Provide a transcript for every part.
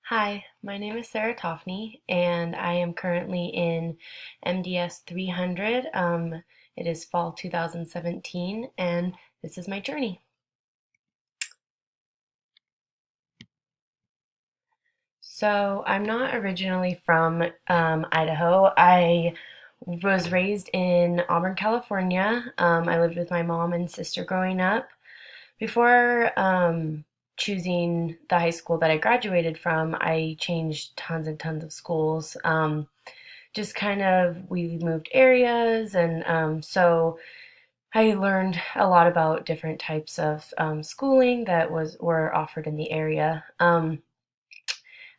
Hi, my name is Sarah Toffney, and I am currently in MDS 300. It is fall 2017, and this is my journey. So, I'm not originally from Idaho. I was raised in Auburn, California. I lived with my mom and sister growing up. Before choosing the high school that I graduated from, I changed tons and tons of schools. Just kind of we moved areas, and so I learned a lot about different types of schooling that was were offered in the area.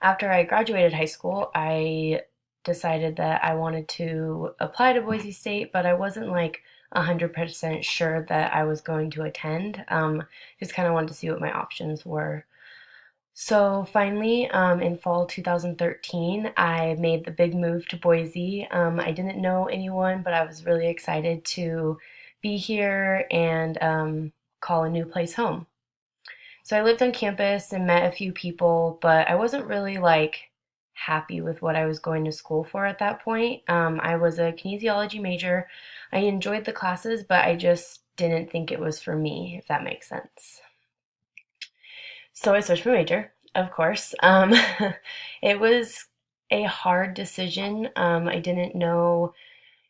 After I graduated high school, I decided that I wanted to apply to Boise State, but I wasn't like 100% sure that I was going to attend. Just kind of wanted to see what my options were. So finally, in fall 2013, I made the big move to Boise. I didn't know anyone, but I was really excited to be here and call a new place home. So I lived on campus and met a few people, but I wasn't really like happy with what I was going to school for at that point. I was a kinesiology major. I enjoyed the classes, but I just didn't think it was for me, if that makes sense. So I switched my major, of course. It was a hard decision. I didn't know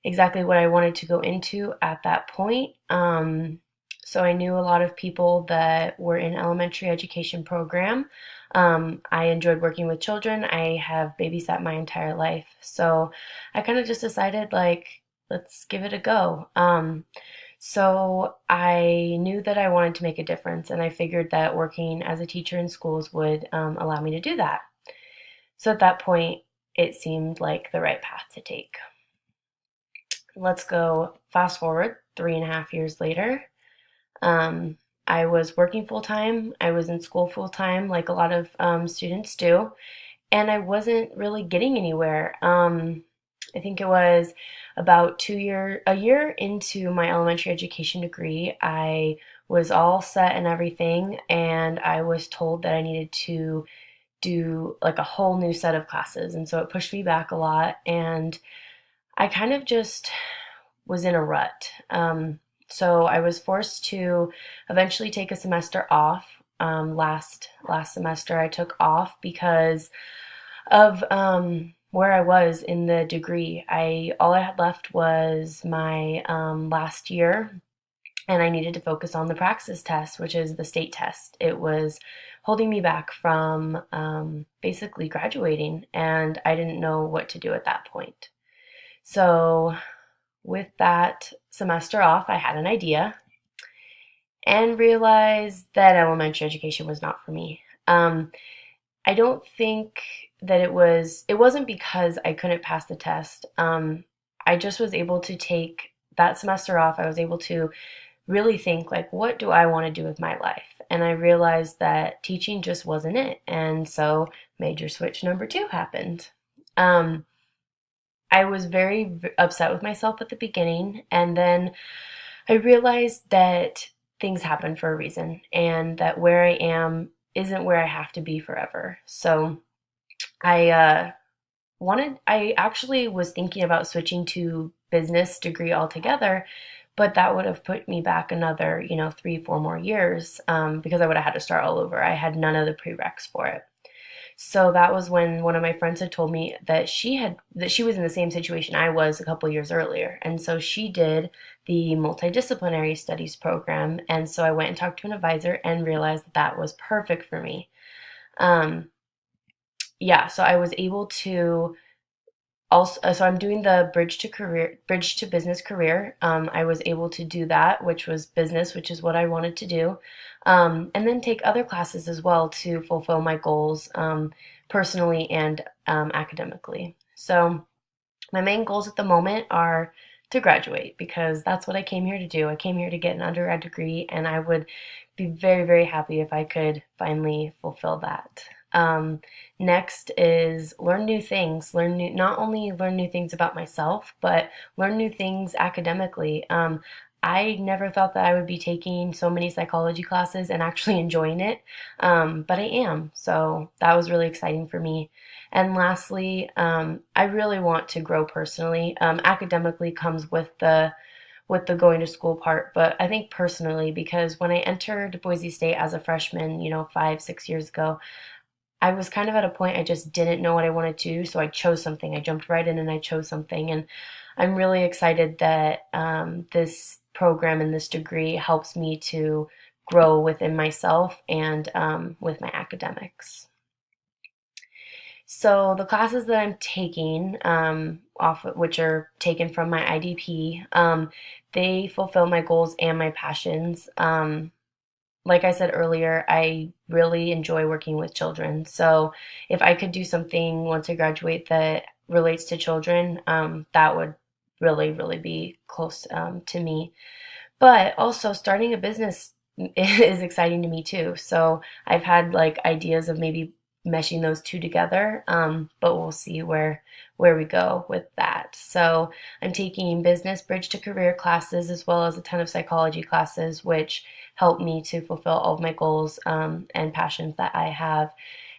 exactly what I wanted to go into at that point. So I knew a lot of people that were in elementary education program. I enjoyed working with children. I have babysat my entire life. So I kind of just decided like, let's give it a go. So I knew that I wanted to make a difference, and I figured that working as a teacher in schools would allow me to do that. So at that point, it seemed like the right path to take. Let's go fast forward 3.5 years later. Um, I was working full time. I was in school full time, like a lot of students do, and I wasn't really getting anywhere. I think it was about a year into my elementary education degree, I was all set and everything, and I was told that I needed to do like a whole new set of classes, and so it pushed me back a lot, and I kind of just was in a rut. So I was forced to eventually take a semester off. Last semester I took off because of where I was in the degree. I all I had left was my last year, and I needed to focus on the praxis test, which is the state test. It was holding me back from basically graduating, and I didn't know what to do at that point. So with that semester off, I had an idea and realized that elementary education was not for me. I don't think that it wasn't because I couldn't pass the test. I just was able to take that semester off. I was able to really think like, what do I want to do with my life? And I realized that teaching just wasn't it. And so major switch number two happened. Um, I was very upset with myself at the beginning, and then I realized that things happen for a reason and that where I am isn't where I have to be forever. So I I actually was thinking about switching to business degree altogether, but that would have put me back another, 3, 4 more years because I would have had to start all over. I had none of the prereqs for it. So that was when one of my friends had told me that she was in the same situation I was a couple years earlier. And so she did the multidisciplinary studies program. And so I went and talked to an advisor and realized that that was perfect for me. Um, yeah, so I was able to also, so I'm doing the bridge to business career. I was able to do that, which was business, which is what I wanted to do, and then take other classes as well to fulfill my goals, personally and academically. So my main goals at the moment are to graduate because that's what I came here to do. I came here to get an undergrad degree, and I would be very, very happy if I could finally fulfill that. Next is learn new things. Not only learn new things about myself, but learn new things academically. I never thought that I would be taking so many psychology classes and actually enjoying it, but I am. So that was really exciting for me. And lastly, I really want to grow personally. Academically comes with the going to school part, but I think personally, because when I entered Boise State as a freshman, 5, 6 years ago, I was kind of at a point I just didn't know what I wanted to do, so I chose something. I jumped right in and I chose something, and I'm really excited that this program and this degree helps me to grow within myself and with my academics. So the classes that I'm taking, which are taken from my IDP, they fulfill my goals and my passions. Like I said earlier, I really enjoy working with children. So if I could do something once I graduate that relates to children, that would really, really be close to me. But also starting a business is exciting to me too. So I've had like ideas of maybe meshing those two together, but we'll see where we go with that. So I'm taking business bridge to career classes as well as a ton of psychology classes, which help me to fulfill all of my goals and passions that I have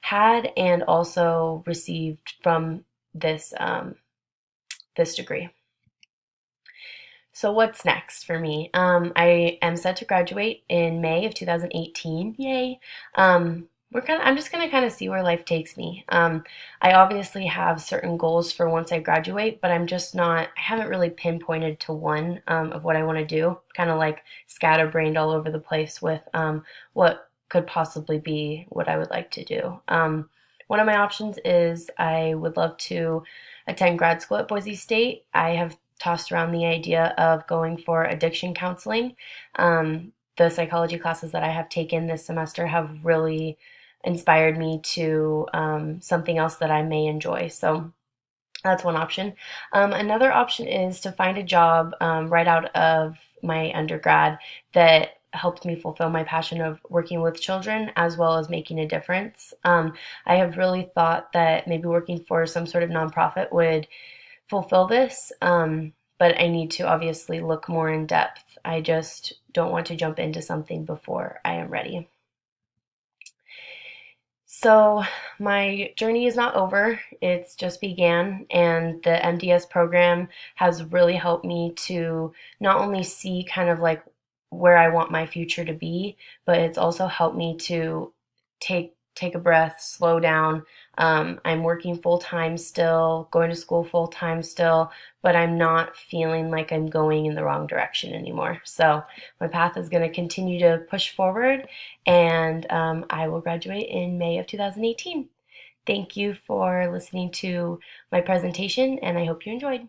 had and also received from this degree. So what's next for me? I am set to graduate in May of 2018. Yay! I'm just gonna kind of see where life takes me. I obviously have certain goals for once I graduate, but I'm just not. I haven't really pinpointed to one of what I want to do. Kind of like scatterbrained all over the place with what could possibly be what I would like to do. One of my options is I would love to attend grad school at Boise State. I have tossed around the idea of going for addiction counseling. The psychology classes that I have taken this semester have really inspired me to something else that I may enjoy. So that's one option. Another option is to find a job right out of my undergrad that helped me fulfill my passion of working with children as well as making a difference. I have really thought that maybe working for some sort of nonprofit would fulfill this, but I need to obviously look more in depth. I just don't want to jump into something before I am ready. So, my journey is not over, it's just began, and the MDS program has really helped me to not only see kind of like where I want my future to be, but it's also helped me to take a breath, slow down. I'm working full time still, going to school full time still, but I'm not feeling like I'm going in the wrong direction anymore. So my path is going to continue to push forward, and I will graduate in May of 2018. Thank you for listening to my presentation, and I hope you enjoyed.